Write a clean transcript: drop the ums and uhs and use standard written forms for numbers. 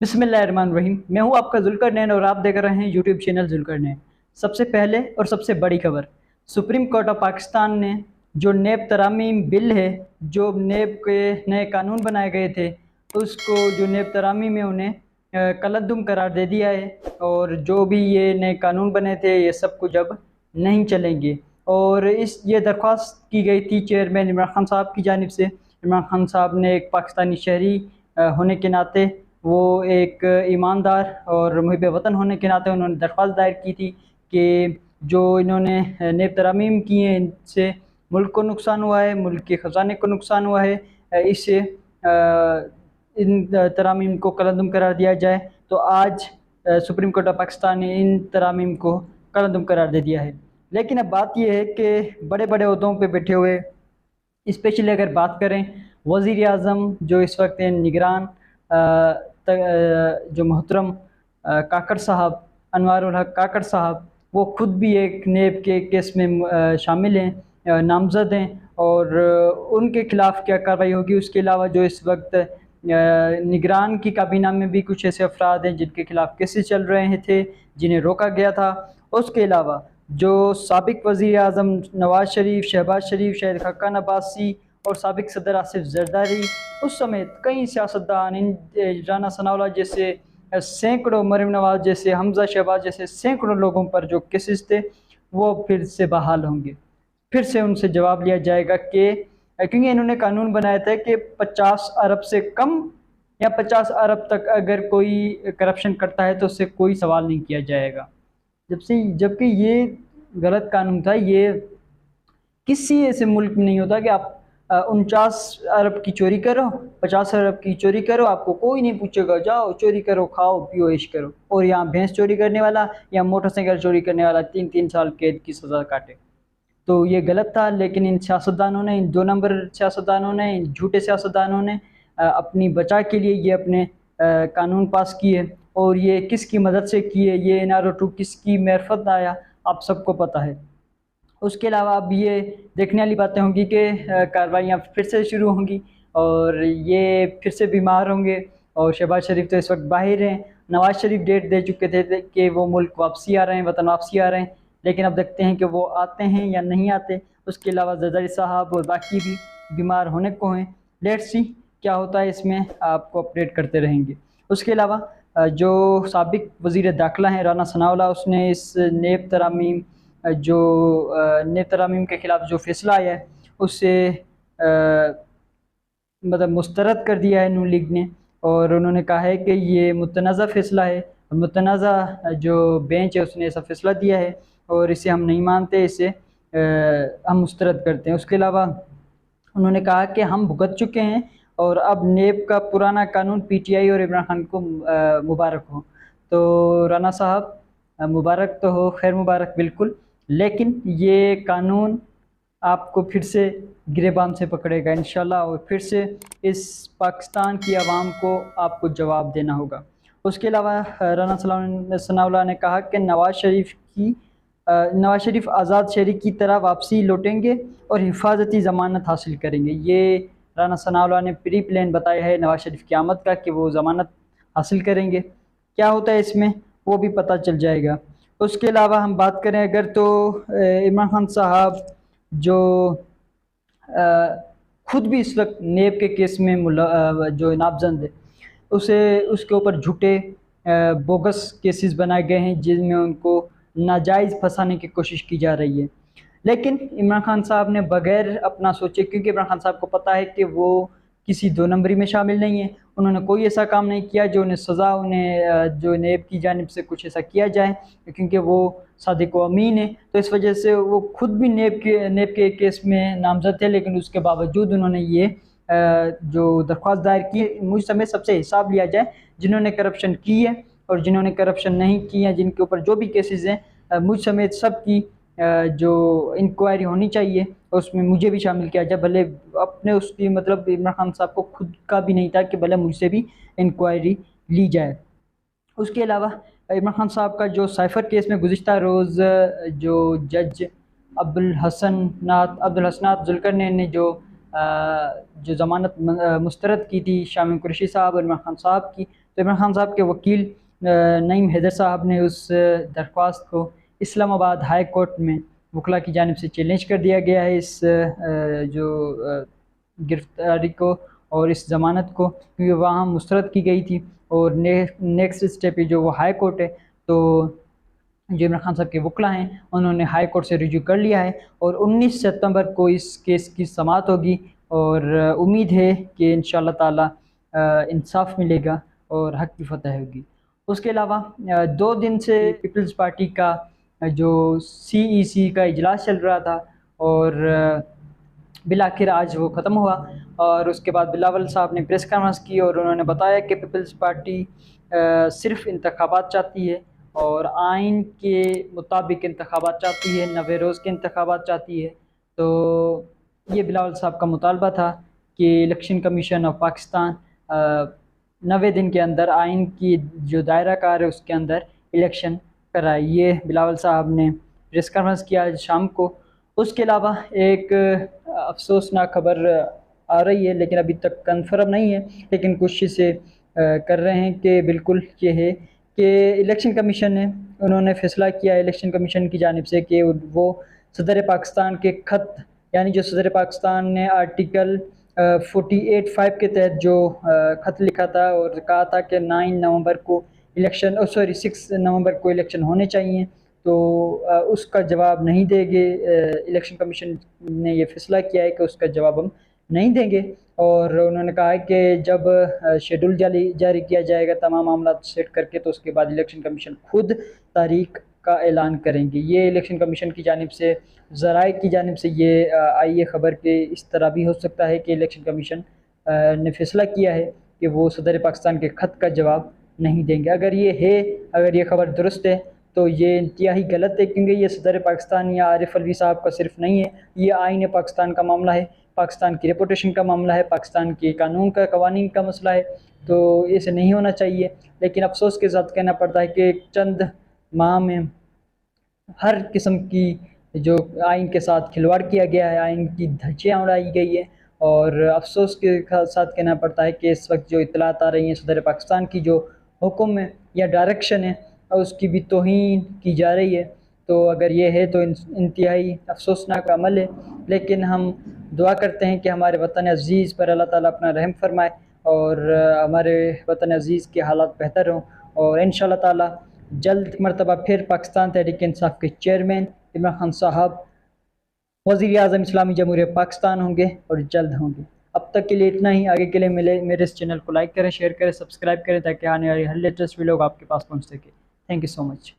बिस्मिल्लाहिर्रहमानिर्रहीम। मैं हूं आपका जुल्करनैन और आप देख रहे हैं यूट्यूब चैनल जुल्करनैन। सबसे पहले और सबसे बड़ी खबर, सुप्रीम कोर्ट ऑफ पाकिस्तान ने जो नेब तरामीम बिल है, जो नेब के नए कानून बनाए गए थे, उसको जो नेब तरामीम में उन्हें कलअदुम करार दे दिया है। और जो भी ये नए कानून बने थे ये सब कुछ अब नहीं चलेंगे। और ये दरख्वास्त की गई थी चेयरमैन इमरान खान साहब की जानिब से। इमरान खान साहब ने एक पाकिस्तानी शहरी होने के नाते, वो एक ईमानदार और मुहिब वतन होने के नाते उन्होंने दरख्वास्त दायर की थी कि जो इन्होंने नेब तरामीम की हैं इनसे मुल्क को नुकसान हुआ है, मुल्क के ख़जाने को नुकसान हुआ है। इससे इन तरामीम को कलअदुम करार दिया जाए। तो आज सुप्रीम कोर्ट ऑफ पाकिस्तान ने इन तरामीम को कलअदुम करार दे दिया है। लेकिन अब बात यह है कि बड़े बड़े ओहदों पे बैठे हुए, स्पेशली अगर बात करें वज़ीर आज़म जो इस वक्त निगरान जो मोहतरम काकड़ साहब, अनवारुल हक काकड़ साहब, वो खुद भी एक नेब के केस में शामिल हैं, नामज़द हैं। और उनके ख़िलाफ़ क्या कार्रवाई होगी। उसके अलावा जो इस वक्त निगरान की काबीना में भी कुछ ऐसे अफराद हैं जिनके ख़िलाफ़ केसेस चल रहे थे, जिन्हें रोका गया था। उसके अलावा जो साबिक वज़ीर आज़म नवाज़ शरीफ, शहबाज शरीफ, शाहिद खक्कान अब्बासी और साबिक सदर आसिफ जरदारी, उस समेत कई सियासतदान, इन राना सनाउल्लाह जैसे सैकड़ों, मरीम नवाज़ जैसे, हमज़ा शहबाज जैसे सैकड़ों लोगों पर जो केसेस थे वो फिर से बहाल होंगे। फिर से उनसे जवाब लिया जाएगा कि क्योंकि इन्होंने कानून बनाया था कि 50 अरब से कम या 50 अरब तक अगर कोई करप्शन करता है तो उससे कोई सवाल नहीं किया जाएगा। जबकि ये गलत कानून था। ये किसी ऐसे मुल्क में नहीं होता कि आप 49 अरब की चोरी करो, 50 अरब की चोरी करो, आपको कोई नहीं पूछेगा, जाओ चोरी करो, खाओ पियो ऐश करो। और यहाँ भैंस चोरी करने वाला या मोटरसाइकिल चोरी करने वाला 3-3 साल कैद की सज़ा काटे। तो ये गलत था। लेकिन इन सियासतदानों ने, इन 2 नंबर सियासतदानों ने, इन झूठे सियासतदानों ने अपनी बचा के लिए ये अपने कानून पास किए। और ये किसकी मदद से किए, ये NRO 2 किसकी मार्फत आया, आप सबको पता है। उसके अलावा अब ये देखने वाली बातें होंगी कि कार्रवाइयाँ फिर से शुरू होंगी और ये फिर से बीमार होंगे। और शहबाज शरीफ तो इस वक्त बाहर हैं। नवाज़ शरीफ डेट दे चुके थे कि वो मुल्क वापसी आ रहे हैं, वतन वापसी आ रहे हैं। लेकिन अब देखते हैं कि वो आते हैं या नहीं आते। उसके अलावा जरदारी साहब और बाकी भी बीमार होने को हैं। लेट्स सी क्या होता है, इसमें आपको अपडेट करते रहेंगे। उसके अलावा जो साबिक वज़ीर दाखिला हैं राना सनाउल्लाह, उसने इस नेब तरामीम जो नेब तरामीम के ख़िलाफ़ जो फ़ैसला आया है उससे मतलब मुस्तरद कर दिया है नून लीग ने। और उन्होंने कहा है कि ये मुतनाज़ा फ़ैसला है, मुतनाज़ा जो बेंच है उसने ऐसा फ़ैसला दिया है और इसे हम नहीं मानते, इसे हम मुस्तरद करते हैं। उसके अलावा उन्होंने कहा कि हम भुगत चुके हैं और अब नेब का पुराना कानून PTI और इमरान खान को मुबारक हो। तो राना साहब, मुबारक तो हो, खैर मुबारक बिल्कुल। लेकिन ये कानून आपको फिर से गिरेबान से पकड़ेगा इंशाल्लाह और फिर से इस पाकिस्तान की आवाम को आपको जवाब देना होगा। उसके अलावा राना सनाउल्लाह ने कहा कि नवाज़ शरीफ आज़ाद शहरी की तरह वापसी लौटेंगे और हिफाजती ज़मानत हासिल करेंगे। ये राना सनाउल्लाह ने प्री प्लान बताया है नवाज़ शरीफ की आमद का कि वो ज़मानत हासिल करेंगे। क्या होता है इसमें वो भी पता चल जाएगा। उसके अलावा हम बात करें अगर, तो इमरान खान साहब जो खुद भी इस वक्त नेब के केस में जो नामजद है, उसे उसके ऊपर झूठे बोगस केसेस बनाए गए हैं जिनमें उनको नाजायज़ फंसाने की कोशिश की जा रही है। लेकिन इमरान खान साहब ने बगैर अपना सोचे, क्योंकि इमरान खान साहब को पता है कि वो किसी 2 नंबरी में शामिल नहीं है, उन्होंने कोई ऐसा काम नहीं किया जो उन्हें सज़ा, उन्हें जो नेब की जानिब से कुछ ऐसा किया जाए, क्योंकि वो सादिक व अमीन है। तो इस वजह से वो खुद भी नेब के केस में नामज़द थे, लेकिन उसके बावजूद उन्होंने ये जो दरख्वास्त दायर की, मुझ समेत सबसे हिसाब लिया जाए जिन्होंने करप्शन की है और जिन्होंने करप्शन नहीं की है, जिनके ऊपर जो भी केसेस हैं, मुझ समेत सब की जो इंक्वायरी होनी चाहिए और उसमें मुझे भी शामिल किया जाए। भले अपने उसकी मतलब इमरान खान साहब को खुद का भी नहीं था कि भले मुझसे भी इंक्वायरी ली जाए। उसके अलावा इमरान खान साहब का जो साइफ़र केस में गुज़िश्ता रोज़ जो जज अब्दुल हसनात जुल्करनैन ने जो ज़मानत मुस्तरद की थी शामीम कुरैशी साहब और इमरान खान साहब की, तो इमरान खान साहब के वकील नईम हैदर साहब ने उस दरख्वास्त को इस्लामाबाद हाई कोर्ट में वकला की जानिब से चैलेंज कर दिया गया है, इस जो गिरफ्तारी को और इस ज़मानत को, क्योंकि वहाँ मुस्तरद की गई थी। और नेक्स्ट स्टेप जो वो हाई कोर्ट है, तो जो इमरान खान साहब के वकला हैं उन्होंने हाई कोर्ट से रिज्यू कर लिया है और 19 सितंबर को इस केस की समाअत होगी। और उम्मीद है कि इंशाअल्लाह ताला इंसाफ मिलेगा और हक की फतह होगी। उसके अलावा 2 दिन से पीपल्स पार्टी का जो CEC का इजलास चल रहा था और बिल आखिर आज वो ख़त्म हुआ। और उसके बाद बिलावल साहब ने प्रेस कॉन्फ्रेंस की और उन्होंने बताया कि पीपल्स पार्टी सिर्फ इंतखाबात चाहती है और आइन के मुताबिक इंतखाबात चाहती है, 90 रोज़ के इंतखाबात चाहती है। तो ये बिलावल साहब का मुतालबा था कि इलेक्शन कमीशन ऑफ पाकिस्तान 90 दिन के अंदर आइन की जो दायरा कार है उसके अंदर इलेक्शन कराए। ये बिलावल साहब ने प्रेस कॉन्फ्रेंस किया आज शाम को। उसके अलावा एक अफसोसनाक खबर आ रही है, लेकिन अभी तक कंफर्म नहीं है, लेकिन कोशिशें कर रहे हैं कि बिल्कुल ये है कि इलेक्शन कमीशन ने उन्होंने फ़ैसला किया इलेक्शन कमीशन की जानिब से कि वो सदर पाकिस्तान के ख़त, यानी जो सदर पाकिस्तान ने आर्टिकल 48(5) के तहत जो ख़त लिखा था और कहा था कि 9 नवंबर को इलेक्शन 6 नवंबर को इलेक्शन होने चाहिए, तो उसका जवाब नहीं देंगे। इलेक्शन कमीशन ने ये फ़ैसला किया है कि उसका जवाब हम नहीं देंगे। और उन्होंने कहा है कि जब शेड्यूल जारी किया जाएगा तमाम मामला सेट करके, तो उसके बाद इलेक्शन कमीशन खुद तारीख का ऐलान करेंगे। ये इलेक्शन कमीशन की जानिब से, ज़राए की जानिब से ये आई है ख़बर कि इस तरह भी हो सकता है कि इलेक्शन कमीशन ने फ़ैसला किया है कि वो सदर पाकिस्तान के ख़त का जवाब नहीं देंगे। अगर ये ख़बर दुरुस्त है तो ये इंतहाई गलत है, क्योंकि ये सदर पाकिस्तान या आरिफ अलवी साहब का सिर्फ नहीं है, ये आईन पाकिस्तान का मामला है, पाकिस्तान की रेपुटेशन का मामला है, पाकिस्तान के कानून का, कवानीन का मसला है। तो ऐसे नहीं होना चाहिए। लेकिन अफसोस के साथ कहना पड़ता है कि चंद माह में हर किस्म की जो आइन के साथ खिलवाड़ किया गया है, आइन की धज्जियाँ उड़ाई गई है। और अफसोस के साथ कहना पड़ता है कि इस वक्त जो इत्तलात आ रही हैं सदर पाकिस्तान की जो हुक्म है या डायरेक्शन है, उसकी भी तौहीन की जा रही है। तो अगर ये है तो इंतहाई अफसोसनाक अमल है। लेकिन हम दुआ करते हैं कि हमारे वतन अज़ीज़ पर अल्लाह ताला अपना रहम फरमाए और हमारे वतन अज़ीज़ के हालात बेहतर हों। और इंशाअल्लाह ताला जल्द मरतबा फिर पाकिस्तान तहरीक इंसाफ के चेयरमैन इमरान खान साहब वज़ीर आज़म इस्लामी जमहूरियत पाकिस्तान होंगे और जल्द होंगे। अब तक के लिए इतना ही। आगे के लिए मेरे इस चैनल को लाइक करें, शेयर करें, सब्सक्राइब करें, ताकि आने वाली हर लेटेस्ट वीडियो आपके पास पहुँच सके। Thank you so much.